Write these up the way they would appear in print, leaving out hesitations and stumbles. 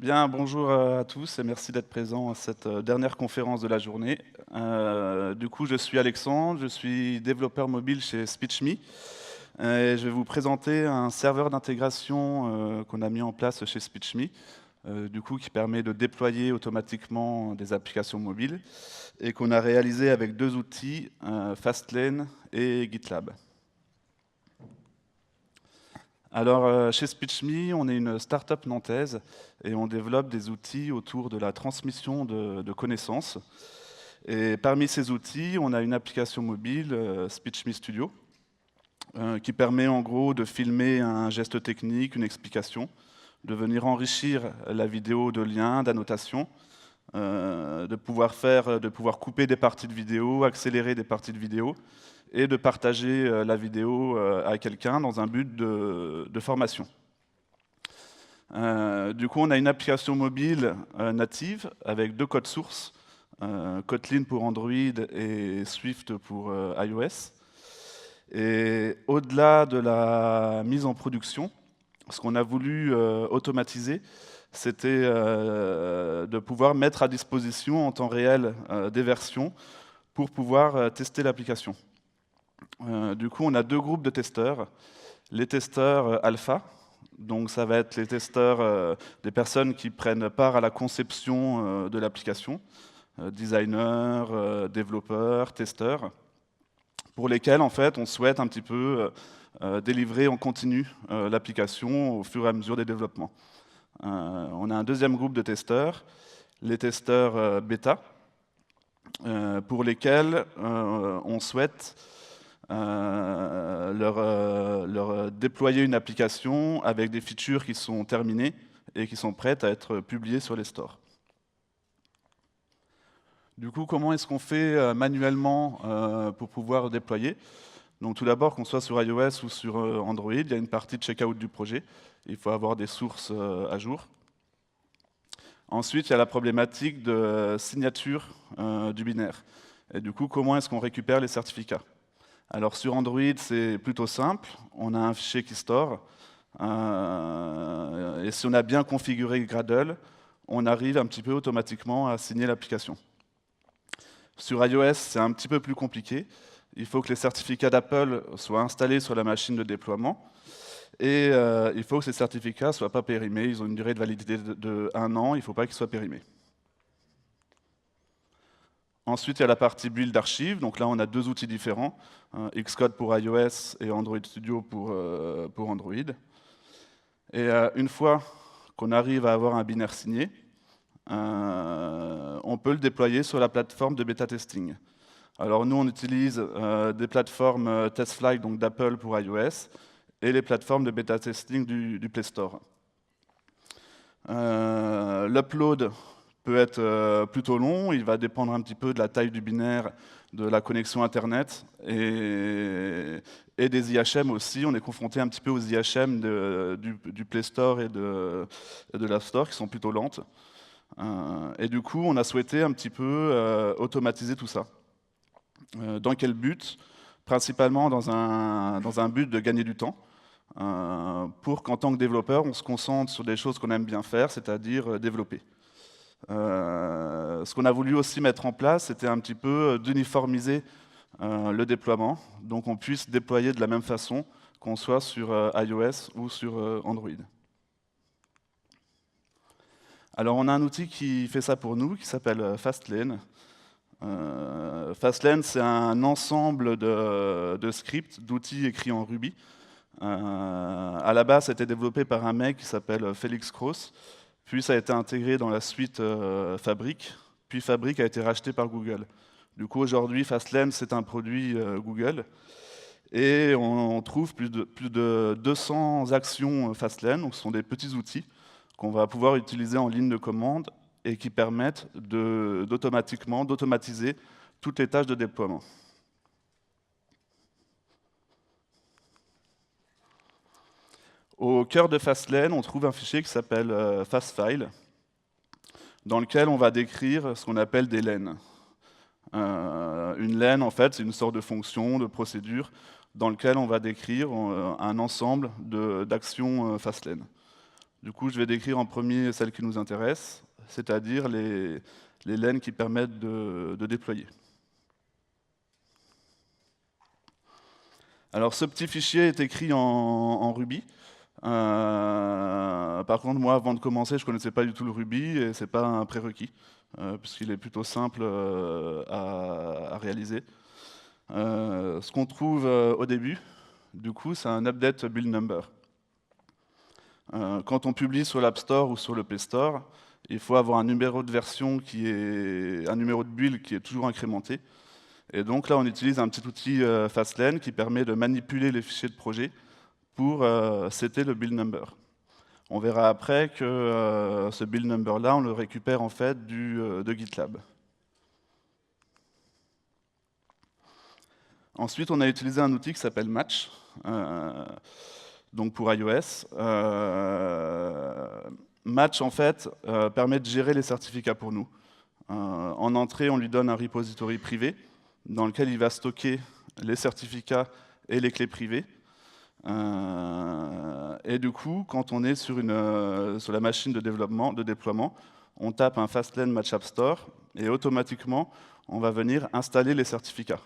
Bien, bonjour à tous et merci d'être présents à cette dernière conférence de la journée. Du coup, je suis Alexandre, je suis développeur mobile chez SpeechMe et je vais vous présenter un serveur d'intégration qu'on a mis en place chez SpeechMe, du coup qui permet de déployer automatiquement des applications mobiles et qu'on a réalisé avec deux outils, Fastlane et GitLab. Alors, chez SpeechMe, on est une start-up nantaise et on développe des outils autour de la transmission de connaissances. Et parmi ces outils, on a une application mobile, SpeechMe Studio, qui permet en gros de filmer un geste technique, une explication, de venir enrichir la vidéo de liens, d'annotations, de pouvoir couper des parties de vidéo, accélérer des parties de vidéo, et de partager la vidéo à quelqu'un dans un but de formation. Du coup, on a une application mobile native avec deux codes sources, Kotlin pour Android et Swift pour iOS. Et au-delà de la mise en production, ce qu'on a voulu automatiser, c'était de pouvoir mettre à disposition en temps réel des versions pour pouvoir tester l'application. Du coup, on a deux groupes de testeurs. Les testeurs alpha, donc ça va être les testeurs, des personnes qui prennent part à la conception de l'application, designers, développeurs, testeurs, pour lesquels en fait on souhaite un petit peu délivrer en continu l'application au fur et à mesure des développements. On a un deuxième groupe de testeurs, les testeurs bêta, pour lesquels on souhaite leur déployer une application avec des features qui sont terminées et qui sont prêtes à être publiées sur les stores. Du coup, comment est-ce qu'on fait manuellement pour pouvoir déployer? Donc tout d'abord, qu'on soit sur iOS ou sur Android, il y a une partie de checkout du projet. Il faut avoir des sources à jour. Ensuite, il y a la problématique de signature du binaire. Et du coup, comment est-ce qu'on récupère les certificats? Alors sur Android, c'est plutôt simple. On a un fichier qui store. Et si on a bien configuré Gradle, on arrive un petit peu automatiquement à signer l'application. Sur iOS, c'est un petit peu plus compliqué. Il faut que les certificats d'Apple soient installés sur la machine de déploiement. Et il faut que ces certificats ne soient pas périmés. Ils ont une durée de validité de 1 an. Il ne faut pas qu'ils soient périmés. Ensuite, il y a la partie build d'archives. Donc là, on a deux outils différents, Xcode pour iOS et Android Studio pour Android. Et une fois qu'on arrive à avoir un binaire signé, on peut le déployer sur la plateforme de bêta testing. Alors nous, on utilise des plateformes TestFlight, donc d'Apple pour iOS, et les plateformes de bêta testing du Play Store. L'upload peut être plutôt long, il va dépendre un petit peu de la taille du binaire, de la connexion Internet et des IHM aussi. On est confronté un petit peu aux IHM du Play Store et de l'App Store qui sont plutôt lentes. Et du coup, on a souhaité un petit peu automatiser tout ça. Dans quel but? Principalement dans un but de gagner du temps, pour qu'en tant que développeur, on se concentre sur des choses qu'on aime bien faire, c'est-à-dire développer. Ce qu'on a voulu aussi mettre en place, c'était un petit peu d'uniformiser le déploiement, donc on puisse déployer de la même façon qu'on soit sur iOS ou sur Android. Alors on a un outil qui fait ça pour nous, qui s'appelle Fastlane. Fastlane, c'est un ensemble de scripts, d'outils écrits en Ruby. À la base, ça a été développé par un mec qui s'appelle Félix Cross, puis ça a été intégré dans la suite Fabric, puis Fabric a été racheté par Google. Du coup, aujourd'hui, Fastlane, c'est un produit Google, et on trouve plus de 200 actions Fastlane, donc ce sont des petits outils qu'on va pouvoir utiliser en ligne de commande et qui permettent d'automatiser toutes les tâches de déploiement. Au cœur de Fastlane, on trouve un fichier qui s'appelle fastfile, dans lequel on va décrire ce qu'on appelle des lanes. Une lane, en fait, c'est une sorte de fonction, de procédure, dans lequel on va décrire un ensemble d'actions Fastlane. Du coup, je vais décrire en premier celles qui nous intéressent, c'est-à-dire les laines qui permettent de déployer. Alors, ce petit fichier est écrit en Ruby. Par contre, moi, avant de commencer, je ne connaissais pas du tout le Ruby et ce n'est pas un prérequis, puisqu'il est plutôt simple à réaliser. Ce qu'on trouve au début, du coup, c'est un update build number. Quand on publie sur l'App Store ou sur le Play Store, il faut avoir un numéro de version un numéro de build qui est toujours incrémenté. Et donc là, on utilise un petit outil Fastlane qui permet de manipuler les fichiers de projet pour setter le build number. On verra après que ce build number-là, on le récupère en fait de GitLab. Ensuite, on a utilisé un outil qui s'appelle Match, donc pour iOS. Match, en fait, permet de gérer les certificats pour nous. En entrée, on lui donne un repository privé dans lequel il va stocker les certificats et les clés privées. Et du coup, quand on est sur la machine de déploiement, on tape un Fastlane Match App Store et automatiquement, on va venir installer les certificats.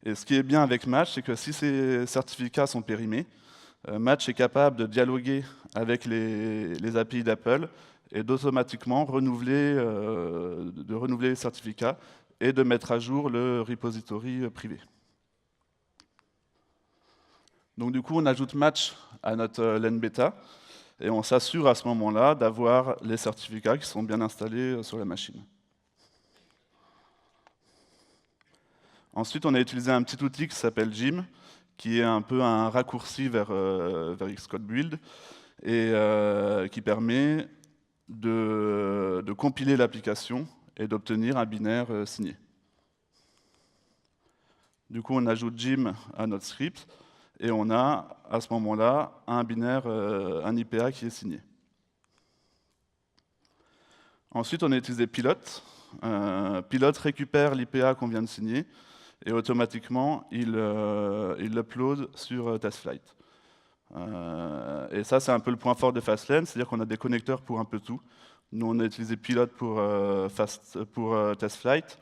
Et ce qui est bien avec Match, c'est que si ces certificats sont périmés, Match est capable de dialoguer avec les API d'Apple et d'automatiquement renouveler les certificats et de mettre à jour le repository privé. Donc du coup, on ajoute Match à notre LAN bêta et on s'assure à ce moment-là d'avoir les certificats qui sont bien installés sur la machine. Ensuite, on a utilisé un petit outil qui s'appelle Gym, qui est un peu un raccourci vers Xcode Build, et qui permet de compiler l'application et d'obtenir un binaire signé. Du coup, on ajoute Gym à notre script, et on a, à ce moment-là, un binaire, un IPA qui est signé. Ensuite, on a utilisé Pilot. Pilot récupère l'IPA qu'on vient de signer, et automatiquement, il l'upload sur TestFlight. Et ça, c'est un peu le point fort de Fastlane, c'est-à-dire qu'on a des connecteurs pour un peu tout. Nous, on a utilisé Pilot pour TestFlight,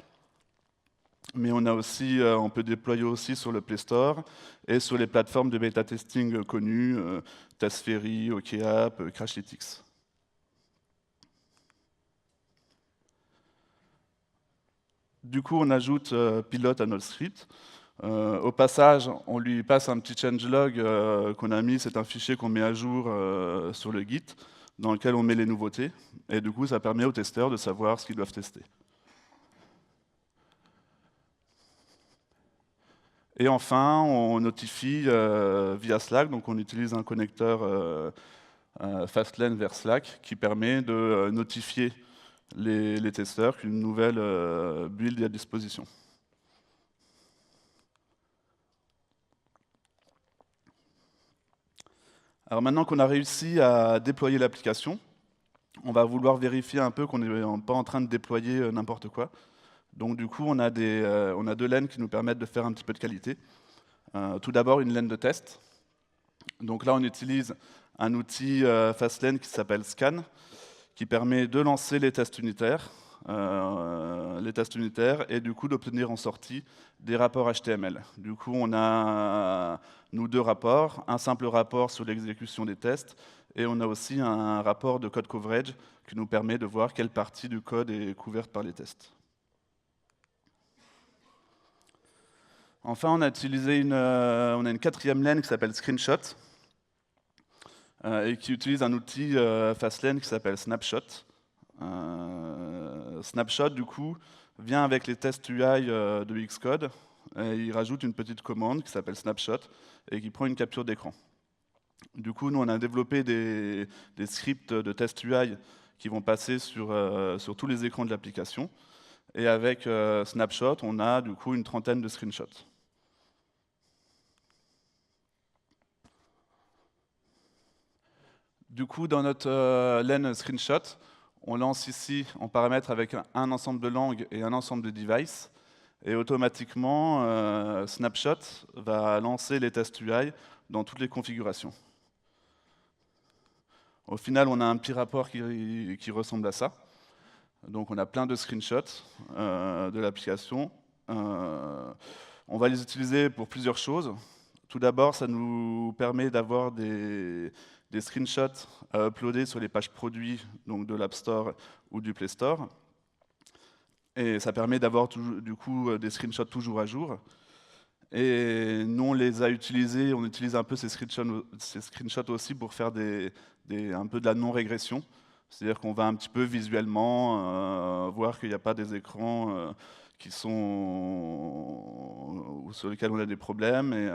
mais on peut déployer aussi sur le Play Store et sur les plateformes de bêta testing connues, TestFairy, OKApp, Crashlytics. Du coup, on ajoute Pilot à notre script. Au passage, on lui passe un petit changelog qu'on a mis, c'est un fichier qu'on met à jour sur le Git, dans lequel on met les nouveautés, et du coup, ça permet aux testeurs de savoir ce qu'ils doivent tester. Et enfin, on notifie via Slack, donc on utilise un connecteur Fastlane vers Slack qui permet de notifier les testeurs qu'une nouvelle build est à disposition. Alors maintenant qu'on a réussi à déployer l'application, on va vouloir vérifier un peu qu'on n'est pas en train de déployer n'importe quoi. Donc du coup, on a deux laines qui nous permettent de faire un petit peu de qualité. Tout d'abord, une laine de test. Donc là, on utilise un outil Fastlane qui s'appelle Scan, qui permet de lancer les tests unitaires et du coup d'obtenir en sortie des rapports HTML. Du coup, on a nous deux rapports, un simple rapport sur l'exécution des tests et on a aussi un rapport de code coverage qui nous permet de voir quelle partie du code est couverte par les tests. Enfin, on a utilisé on a une quatrième laine qui s'appelle Screenshot et qui utilise un outil Fastlane qui s'appelle Snapshot. Snapshot, du coup, vient avec les tests UI de Xcode. Et il rajoute une petite commande qui s'appelle Snapshot et qui prend une capture d'écran. Du coup, nous, on a développé des scripts de test UI qui vont passer sur tous les écrans de l'application. Et avec Snapshot, on a du coup une trentaine de screenshots. Du coup, dans notre laine screenshot, on lance ici en paramètre avec un ensemble de langues et un ensemble de devices. Et automatiquement, Snapshot va lancer les tests UI dans toutes les configurations. Au final, on a un petit rapport qui ressemble à ça. Donc on a plein de screenshots de l'application. On va les utiliser pour plusieurs choses. Tout d'abord, ça nous permet d'avoir des screenshots à uploader sur les pages produits donc de l'App Store ou du Play Store. Et ça permet d'avoir du coup des screenshots toujours à jour. Et nous, on les a utilisés, on utilise un peu ces screenshots aussi pour faire un peu de la non-régression. C'est-à-dire qu'on va un petit peu visuellement voir qu'il n'y a pas des écrans sur lesquels on a des problèmes. Et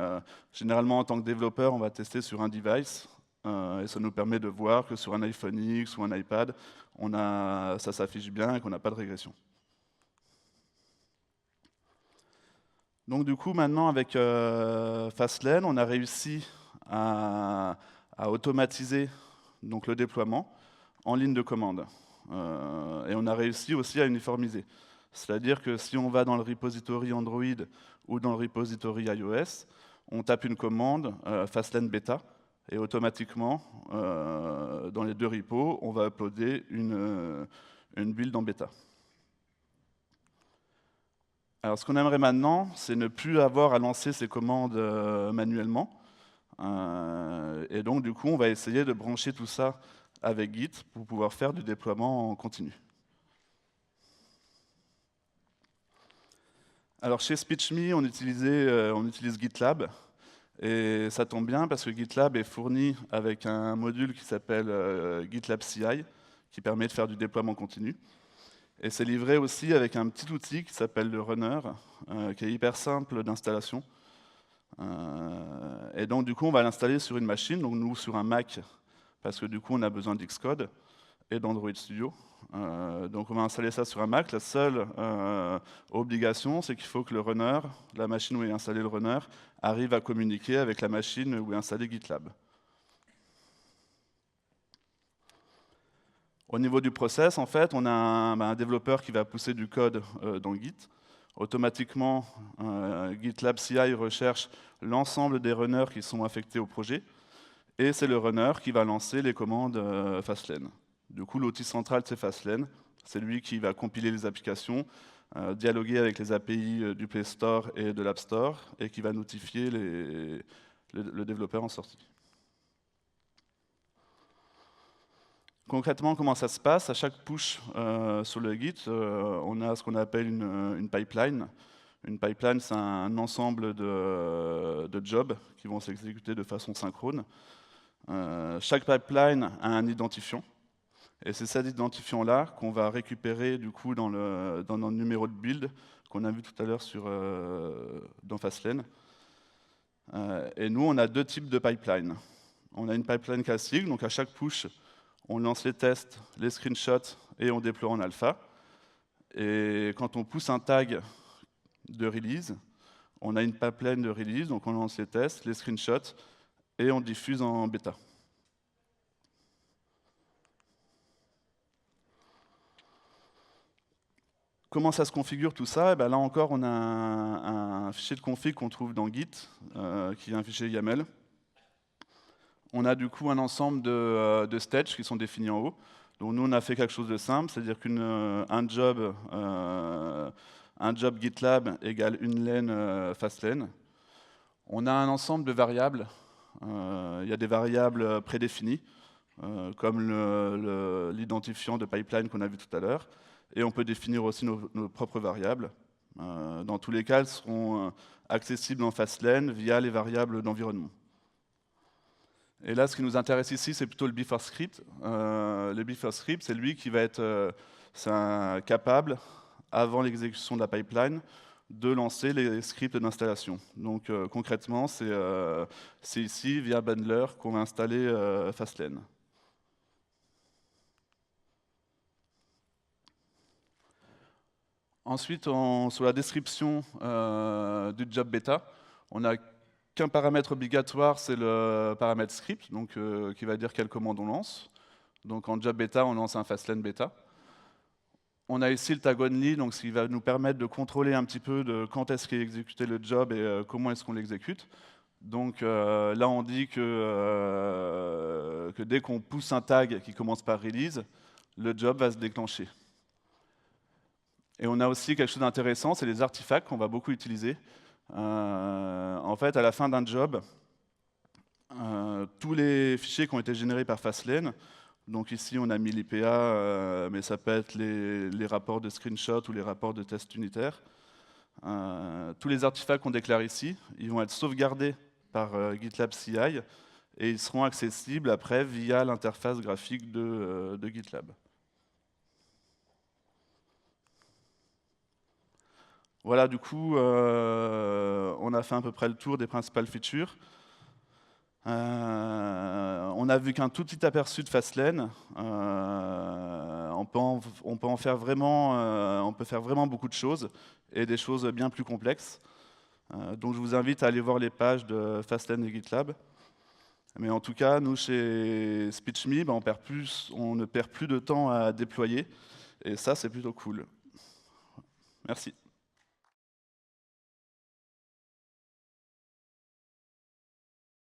généralement, en tant que développeur, on va tester sur un device. Et ça nous permet de voir que sur un iPhone X ou un iPad, ça s'affiche bien et qu'on n'a pas de régression. Donc du coup, maintenant, avec Fastlane, on a réussi à automatiser donc, le déploiement en ligne de commande. Et on a réussi aussi à uniformiser. C'est-à-dire que si on va dans le repository Android ou dans le repository iOS, on tape une commande Fastlane Beta, et automatiquement, dans les deux repos, on va uploader une build en bêta. Alors, ce qu'on aimerait maintenant, c'est ne plus avoir à lancer ces commandes manuellement. Et donc, du coup, on va essayer de brancher tout ça avec Git pour pouvoir faire du déploiement en continu. Alors, chez SpeechMe, on utilise GitLab. Et ça tombe bien parce que GitLab est fourni avec un module qui s'appelle GitLab CI, qui permet de faire du déploiement continu. Et c'est livré aussi avec un petit outil qui s'appelle le runner, qui est hyper simple d'installation. Et donc du coup, on va l'installer sur une machine, donc nous sur un Mac, parce que du coup, on a besoin d'Xcode et d'Android Studio. Donc on va installer ça sur un Mac. La seule obligation, c'est qu'il faut que le runner, la machine où est installé le runner, arrive à communiquer avec la machine où est installé GitLab. Au niveau du process, en fait, on a un développeur qui va pousser du code dans Git. Automatiquement, GitLab CI recherche l'ensemble des runners qui sont affectés au projet. Et c'est le runner qui va lancer les commandes Fastlane. Du coup, l'outil central, c'est Fastlane. C'est lui qui va compiler les applications, dialoguer avec les API du Play Store et de l'App Store, et qui va notifier le développeur en sortie. Concrètement, comment ça se passe? À chaque push sur le Git, on a ce qu'on appelle une pipeline. Une pipeline, c'est un ensemble de jobs qui vont s'exécuter de façon synchrone. Chaque pipeline a un identifiant. Et c'est cet identifiant-là qu'on va récupérer du coup dans notre numéro de build qu'on a vu tout à l'heure dans Fastlane. Et nous, on a deux types de pipeline. On a une pipeline classique, donc à chaque push, on lance les tests, les screenshots et on déploie en alpha. Et quand on pousse un tag de release, on a une pipeline de release, donc on lance les tests, les screenshots et on diffuse en bêta. Comment ça se configure tout ça? Et bien là encore, on a un fichier de config qu'on trouve dans Git, qui est un fichier YAML. On a du coup un ensemble de stages qui sont définis en haut. Donc nous, on a fait quelque chose de simple, c'est-à-dire qu'un job GitLab égale une lane Fastlane. On a un ensemble de variables. Il y a des variables prédéfinies, comme l'identifiant de pipeline qu'on a vu tout à l'heure. Et on peut définir aussi nos propres variables. Dans tous les cas, elles seront accessibles en Fastlane via les variables d'environnement. Et là, ce qui nous intéresse ici, c'est plutôt le before script. Le before script, c'est lui qui va être capable, avant l'exécution de la pipeline, de lancer les scripts d'installation. Donc concrètement, c'est ici, via Bundler, qu'on va installer Fastlane. Ensuite, sur la description du job bêta, on n'a qu'un paramètre obligatoire, c'est le paramètre script, donc, qui va dire quelle commande on lance. Donc en job bêta, on lance un Fastlane bêta. On a ici le tag only, donc ce qui va nous permettre de contrôler un petit peu de quand est-ce qu'est exécuté le job et comment est-ce qu'on l'exécute. Donc là, on dit que dès qu'on pousse un tag qui commence par release, le job va se déclencher. Et on a aussi quelque chose d'intéressant, c'est les artefacts qu'on va beaucoup utiliser. En fait, à la fin d'un job, tous les fichiers qui ont été générés par Fastlane, donc ici on a mis l'IPA, mais ça peut être les rapports de screenshot ou les rapports de tests unitaires. Tous les artefacts qu'on déclare ici, ils vont être sauvegardés par GitLab CI et ils seront accessibles après via l'interface graphique de GitLab. Voilà, du coup, on a fait à peu près le tour des principales features. On a vu qu'un tout petit aperçu de Fastlane. On peut en faire vraiment, on peut faire vraiment beaucoup de choses et des choses bien plus complexes. Donc je vous invite à aller voir les pages de Fastlane et GitLab. Mais en tout cas, nous chez SpeechMe, on ne perd plus de temps à déployer et ça c'est plutôt cool. Merci.